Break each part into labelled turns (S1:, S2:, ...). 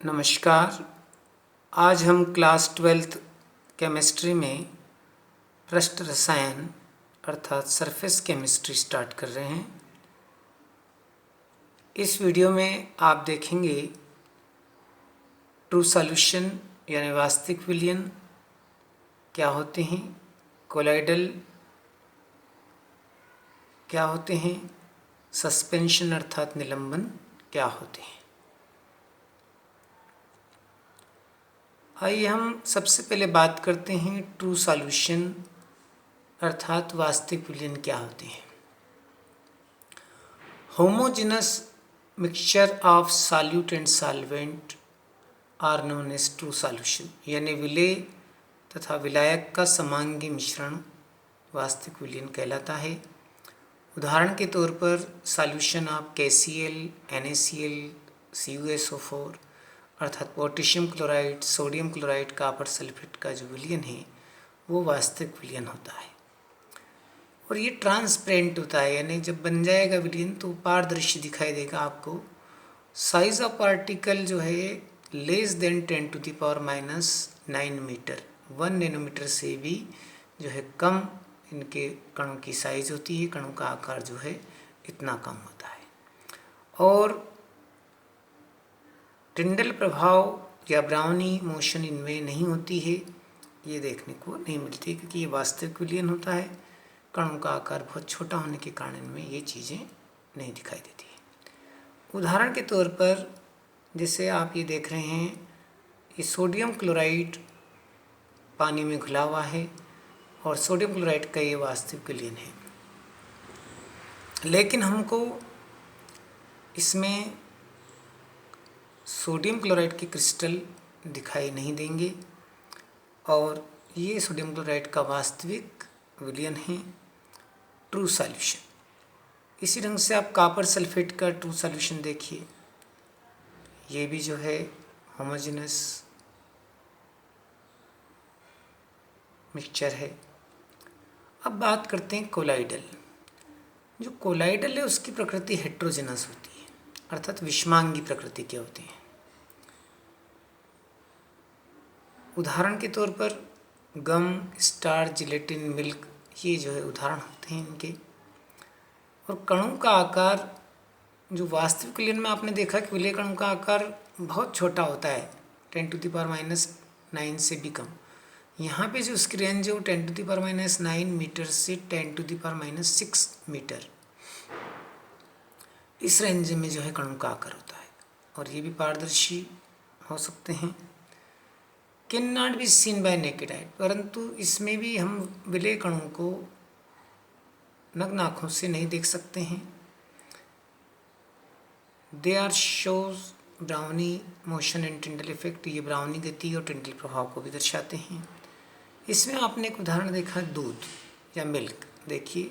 S1: नमस्कार। आज हम क्लास 12th केमिस्ट्री में पृष्ठ रसायन अर्थात सरफेस केमिस्ट्री स्टार्ट कर रहे हैं। इस वीडियो में आप देखेंगे ट्रू सॉल्यूशन यानी वास्तविक विलयन क्या होते हैं, कोलाइडल क्या होते हैं, सस्पेंशन अर्थात निलंबन क्या होते हैं। आइए हम सबसे पहले बात करते हैं ट्रू सॉल्यूशन अर्थात वास्तविक विलयन क्या होते हैं। Homogenous mixture of solute and solvent are known as true solution, यानी विलेय तथा विलायक का समांगी मिश्रण वास्तविक विलयन कहलाता है। उदाहरण के तौर पर solution of KCl, NaCl, CuSO4 अर्थात potassium chloride, sodium chloride, copper sulphate का जो विलयन है वो वास्तविक विलयन होता है और ये ट्रांसपेरेंट होता है, यानी जब बन जाएगा विलयन तो पारदर्शी दिखाई देगा आपको। साइज ऑफ पार्टिकल जो है लेस देन 10⁻⁹ मीटर, 1 नैनोमीटर से भी जो है कम इनके कणों की साइज होती है, कणों का आकार जो है इतना कम होता है। और टिंडल प्रभाव या ब्राउनी मोशन इनमें नहीं होती है, ये देखने को नहीं मिलती क्योंकि ये वास्तविक विलयन होता है। कणों का आकार बहुत छोटा होने के कारण इनमें ये चीज़ें नहीं दिखाई देती है। उदाहरण के तौर पर जैसे आप ये देख रहे हैं, ये सोडियम क्लोराइड पानी में घुला हुआ है और सोडियम क्लोराइड का ये वास्तविक विलयन है, लेकिन हमको इसमें सोडियम क्लोराइड के क्रिस्टल दिखाई नहीं देंगे और ये सोडियम क्लोराइड का वास्तविक विलयन है ट्रू सॉल्यूशन। इसी ढंग से आप कॉपर सल्फेट का ट्रू सॉल्यूशन देखिए, ये भी जो है होमोजेनस मिक्सचर है। अब बात करते हैं कोलाइडल। जो कोलाइडल है उसकी प्रकृति हेट्रोजेनस होती है अर्थात विषमांगी प्रकृति के होते हैं। उदाहरण के तौर पर गम, स्टार्च, जिलेटिन, मिल्क, ये जो है उदाहरण होते हैं इनके। और कणों का आकार जो वास्तविक विलयन में आपने देखा कि विलय कणों का आकार बहुत छोटा होता है, 10⁻⁹ से भी कम। यहाँ पे जो उसकी रेंज है वो 10⁻⁹ मीटर से 10⁻⁶ मीटर, इस रेंज में जो है कणों का आकार होता है और ये भी पारदर्शी हो सकते हैं। Can not be seen bye naked eye, परंतु इसमें भी हम विलय कणों को नग्न आँखों से नहीं देख सकते हैं। They are shows brownie motion and Tyndall effect, ये ब्राउनी गति और टिंडल प्रभाव को भी दर्शाते हैं। इसमें आपने एक उदाहरण देखा दूध या मिल्क। देखिए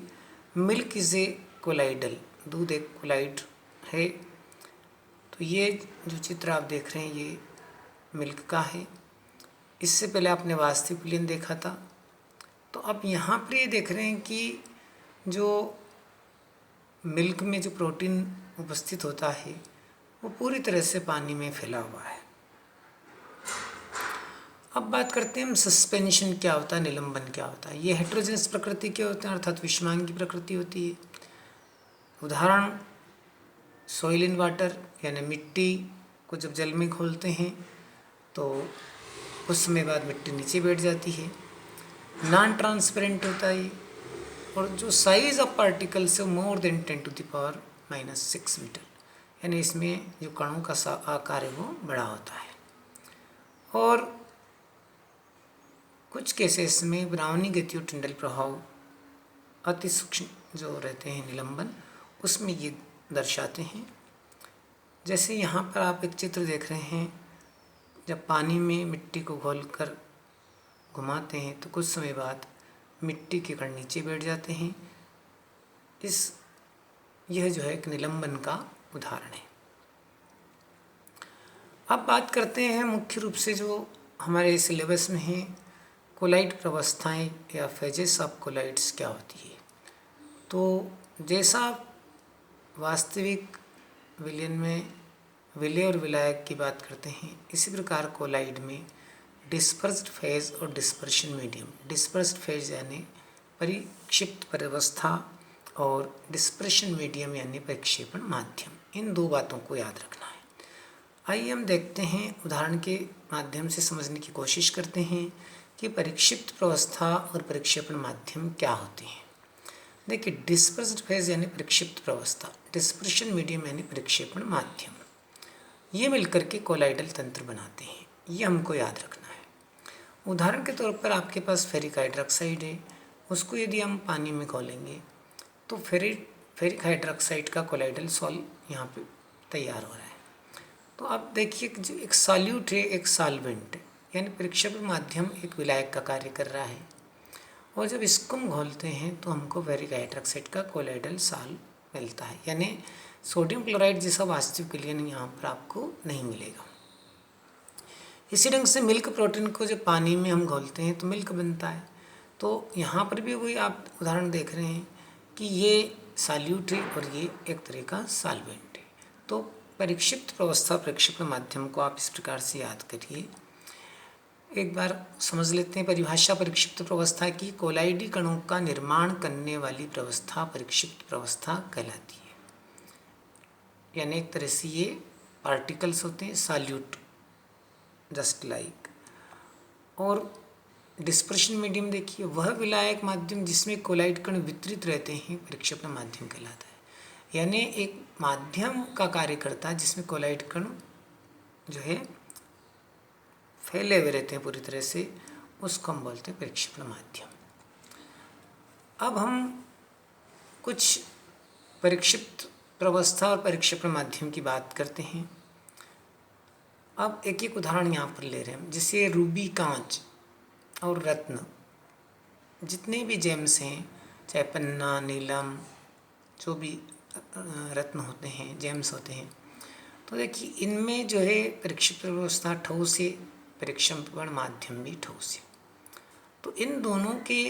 S1: मिल्क इज़ ए कोलाइडल, दूध एक कोलाइड है। तो ये जो चित्र आप देख रहे हैं ये मिल्क का है। इससे पहले आपने वास्तविक विलयन देखा था। तो अब यहाँ पर ये देख रहे हैं कि जो मिल्क में जो प्रोटीन उपस्थित होता है वो पूरी तरह से पानी में फैला हुआ है। अब बात करते हैं हम सस्पेंशन क्या होता है, निलंबन क्या होता है। ये हेट्रोजेनस प्रकृति के होते हैं अर्थात विषमांगी प्रकृति होती है। उदाहरण सॉइल इन वाटर, यानी मिट्टी को जब जल में घोलते हैं तो कुछ समय बाद मिट्टी नीचे बैठ जाती है। नॉन ट्रांसपेरेंट होता है और जो साइज ऑफ पार्टिकल्स है मोर देन 10⁻⁶ मीटर, यानी इसमें जो कणों का आकार है वो बड़ा होता है। और कुछ केसेस में ब्राउनी गति और टिंडल प्रभाव अति सूक्ष्म जो रहते हैं निलंबन, उसमें ये दर्शाते हैं। जैसे यहाँ पर आप एक चित्र देख रहे हैं, जब पानी में मिट्टी को घोलकर घुमाते हैं तो कुछ समय बाद मिट्टी के कण नीचे बैठ जाते हैं। यह जो है एक निलंबन का उदाहरण है। अब बात करते हैं मुख्य रूप से जो हमारे सिलेबस में है, कोलाइड प्रवस्थाएं या फेजेस ऑफ कोलाइड्स क्या होती है। तो जैसा वास्तविक विलयन में विलेय और विलायक की बात करते हैं। इसी प्रकार कोलाइड में डिस्पर्स्ड फेज और डिस्पर्शन मीडियम, डिस्पर्स्ड फेज यानी परिक्षिप्त प्रावस्था और डिस्पर्शन मीडियम यानी परिक्षेपण माध्यम, इन दो बातों को याद रखना है। आइए हम देखते हैं, उदाहरण के माध्यम से समझने की कोशिश करते हैं कि परिक्षिप्त प्रावस्था और परिक्षेपण माध्यम क्या होते हैं। देखिए, डिस्पर्स्ड फेज यानी परिक्षिप्त प्रावस्था, डिस्पर्शन मीडियम यानी परिक्षेपण माध्यम, ये मिलकर के कोलाइडल तंत्र बनाते हैं। ये हमको याद रखना है। उदाहरण के तौर पर आपके पास फेरिक हाइड्रोक्साइड है, उसको यदि हम पानी में घोलेंगे तो फेरिक हाइड्रोक्साइड का कोलाइडल सॉल्व यहाँ पे तैयार हो रहा है। तो आप देखिए जो एक सॉल्यूट है, एक सॉल्वेंट है, यानी परिक्षेपण माध्यम एक विलायक का कार्य कर रहा है, और जब इसको हम घोलते हैं तो हमको फेरिक हाइड्रोक्साइड का कोलाइडल सॉल्व मिलता है। यानी सोडियम क्लोराइड जैसा वास्तविक विलयन यहाँ पर आपको नहीं मिलेगा। इसी ढंग से मिल्क प्रोटीन को जब पानी में हम घोलते हैं तो मिल्क बनता है। तो यहाँ पर भी वही आप उदाहरण देख रहे हैं कि ये सॉल्यूट है और ये एक तरह का सॉल्वेंट है। तो परिक्षिप्त प्रावस्था परिक्षेपण माध्यम को आप इस प्रकार से याद करिए। एक बार समझ लेते हैं परिभाषा परिक्षिप्त प्रावस्था की। कोलाइडी कणों का निर्माण करने वाली प्रावस्था परिक्षिप्त प्रावस्था कहलाती है। यानी एक तरह से ये पार्टिकल्स होते हैं, सॉल्यूट जस्ट लाइक। और डिस्पर्शन मीडियम देखिए, वह विलायक माध्यम जिसमें कोलाइड कण वितरित रहते हैं परिक्षेपण माध्यम कहलाता है। यानी एक माध्यम का कार्य करता है जिसमें कोलाइड कण जो है फैले हुए रहते हैं पूरी तरह से, उसको हम बोलते हैं परिक्षेपण माध्यम। अब हम कुछ परिक्षिप्त प्रावस्था और परिक्षेपण माध्यम की बात करते हैं। अब एक एक उदाहरण यहाँ पर ले रहे हैं, जैसे रूबी, कांच और रत्न, जितने भी जेम्स हैं, चाहे पन्ना, नीलम, जो भी रत्न होते हैं, जेम्स होते हैं, तो देखिए इनमें जो है परिक्षिप्त प्रावस्था ठोस है, परिक्षेपण माध्यम भी ठोस है। तो इन दोनों के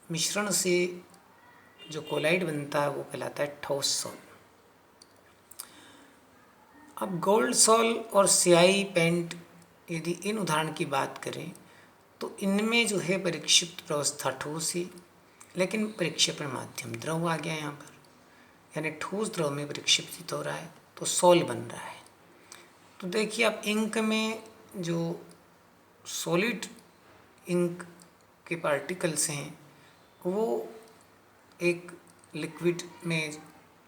S1: मिश्रण से जो कोलाइड बनता है वो कहलाता है ठोस सॉल्व। अब गोल्ड सॉल और स्याही पेंट, यदि इन उदाहरण की बात करें तो इनमें जो है परिक्षिप्त प्रावस्था ठोस है, लेकिन परिक्षेपण माध्यम द्रव आ गया यहाँ पर, यानी ठोस द्रव में परिक्षिप्त हो रहा है तो सॉल बन रहा है। तो देखिए आप इंक में जो सॉलिड इंक के पार्टिकल्स हैं वो एक लिक्विड में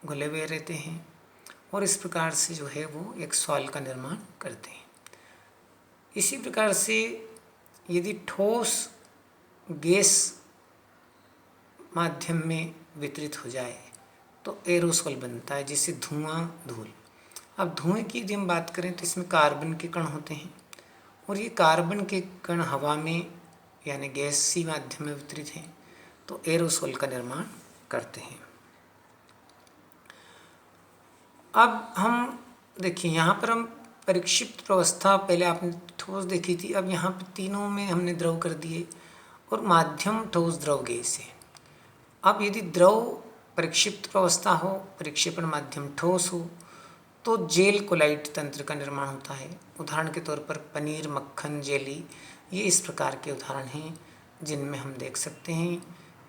S1: घुले हुए रहते हैं और इस प्रकार से जो है वो एक सॉल का निर्माण करते हैं। इसी प्रकार से यदि ठोस गैस माध्यम में वितरित हो जाए तो एरोसोल बनता है, जिससे धुआं, धूल। अब धुएं की यदि हम बात करें तो इसमें कार्बन के कण होते हैं और ये कार्बन के कण हवा में यानी गैसीय माध्यम में वितरित हैं तो एरोसोल का निर्माण करते हैं। अब हम देखिए यहाँ पर हम परिक्षिप्त प्रावस्था पहले आपने ठोस देखी थी, अब यहाँ पर तीनों में हमने द्रव कर दिए और माध्यम ठोस द्रव गैस है। अब यदि द्रव परिक्षिप्त प्रावस्था हो, परिक्षेपण माध्यम ठोस हो, तो जेल कोलाइड तंत्र का निर्माण होता है। उदाहरण के तौर पर पनीर, मक्खन, जेली, ये इस प्रकार के उदाहरण हैं जिनमें हम देख सकते हैं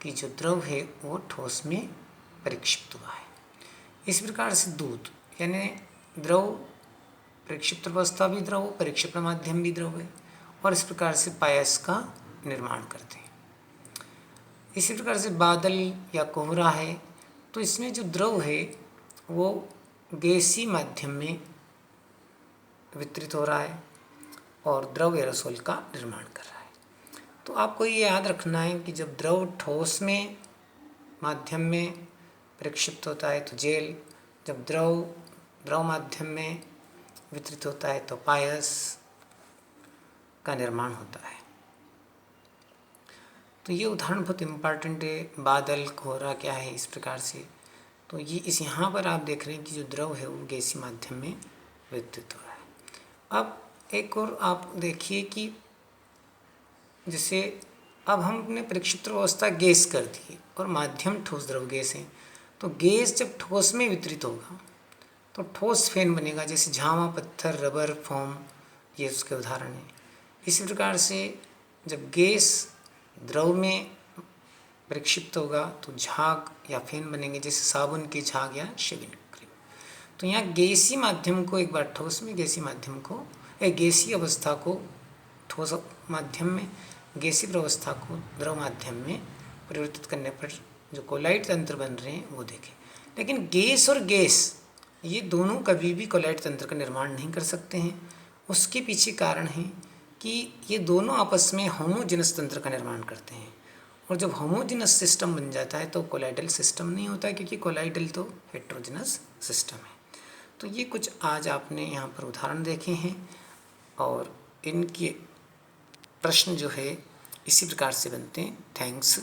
S1: कि जो द्रव है वो ठोस में परिक्षिप्त हुआ है। इस प्रकार से दूध यानी द्रव परिक्षिप्त अवस्था भी द्रव, परिक्षेपण माध्यम भी द्रव है, और इस प्रकार से पायस का निर्माण करते हैं। इसी प्रकार से बादल या कोहरा है तो इसमें जो द्रव है वो गैसीय माध्यम में वितरित हो रहा है और द्रव एरोसोल का निर्माण कर रहा है। तो आपको ये याद रखना है कि जब द्रव ठोस में माध्यम में परिक्षिप्त होता है तो जेल, जब द्रव माध्यम में वितरित होता है तो पायस का निर्माण होता है। तो ये उदाहरण बहुत इम्पॉर्टेंट है। बादल, कोहरा क्या है, इस प्रकार से। तो ये इस यहाँ पर आप देख रहे हैं कि जो द्रव है वो गैसीय माध्यम में वितरित हो रहा है। अब एक और आप देखिए कि जैसे अब हमने परिक्षिप्त अवस्था गैस कर दी और माध्यम ठोस द्रव गैस है, तो गैस जब ठोस में वितरित होगा तो ठोस फेन बनेगा, जैसे झामा, पत्थर, रबर, फोम, ये उसके उदाहरण हैं। इसी प्रकार से जब गैस द्रव में प्रक्षिप्त होगा तो झाग या फेन बनेंगे, जैसे साबुन की झाग या शेविंग क्रीम। तो यहाँ गैसीय माध्यम को एक बार ठोस में, गैसीय माध्यम को गैसीय अवस्था को ठोस माध्यम में, गैसीय अवस्था को द्रव माध्यम में परिवर्तित करने पर जो कोलाइड तंत्र बन रहे हैं वो देखें। लेकिन गैस और गैस ये दोनों कभी भी कोलाइड तंत्र का निर्माण नहीं कर सकते हैं। उसके पीछे कारण है कि ये दोनों आपस में होमोजेनस तंत्र का निर्माण करते हैं, और जब होमोजेनस सिस्टम बन जाता है तो कोलाइडल सिस्टम नहीं होता है, क्योंकि कोलाइडल तो हेट्रोजेनस सिस्टम है। तो ये कुछ आज आपने यहाँ पर उदाहरण देखे हैं, और इनके प्रश्न जो है इसी प्रकार से बनते हैं। थैंक्स।